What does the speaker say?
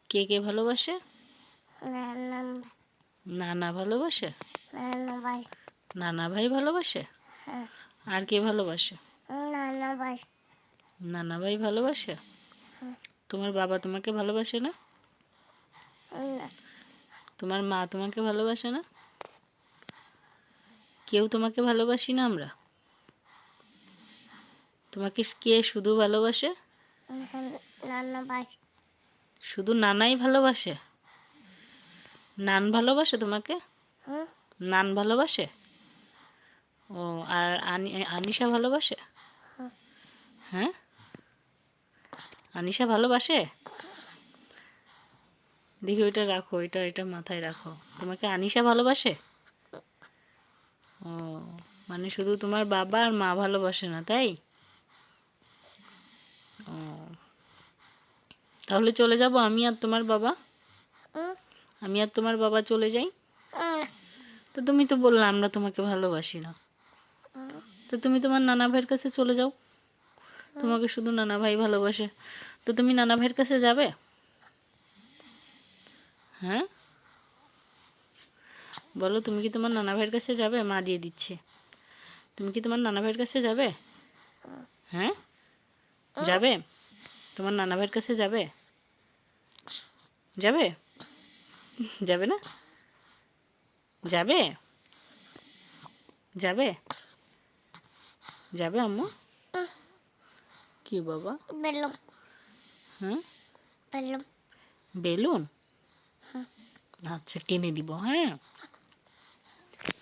কে কে ভালোবাসে? নানা নানা ভালোবাসে? নানা ভাই। নানা ভাই ভালোবাসে? হ্যাঁ। আর কে ভালোবাসে? নানা ভাই। নানা ভাই ভালোবাসে? হুম। তোমার বাবা তোমাকে ভালোবাসে না? না। তোমার মা তোমাকে ভালোবাসে না? কেউ তোমাকে ভালোবাসি না আমরা? তোমাকে কে শুধু ভালোবাসে? নানা ভাই। শুধু নানাই ভালোবাসে? নান ভালোবাসে তোমাকে? হুম। নান ভালোবাসে? ও, আর আনিশা ভালোবাসে? হুম। হ্যাঁ, আনিশা ভালোবাসে? দেখি ওইটা রাখো, এটা মাথায় রাখো। তোমাকে আনিশা ভালোবাসে? ও, মানে শুধু তোমার বাবা আর মা ভালোবাসে না, তাই? ও, তাহলে চলে যাব আমি আর তোমার বাবা? আমি আর তোমার বাবা চলে যাই? তো তুমি তো বললে আমরা তোমাকে ভালোবাসি না। তো তুমি তোমার নানা ভাইয়ের কাছে চলে যাও, তোমাকে শুধু নানা ভাই ভালোবাসে। তো তুমি নানা ভাইয়ের কাছে যাবে? হ্যাঁ, বলো, তুমি কি তোমার নানা ভাইয়ের কাছে যাবে? মা দিয়ে দিচ্ছে। তুমি কি তোমার নানা ভাইয়ের কাছে যাবে? হ্যাঁ, যাবে? তোমার নানা ভাইয়ের কাছে যাবে? যাবে? যাবে না? যাবে? যাবে? যাবে আম্মু? কি বাবা? বেলুন। হ্যাঁ, বেলুন। বেলুন? আচ্ছা, টেনে দিব। হ্যাঁ।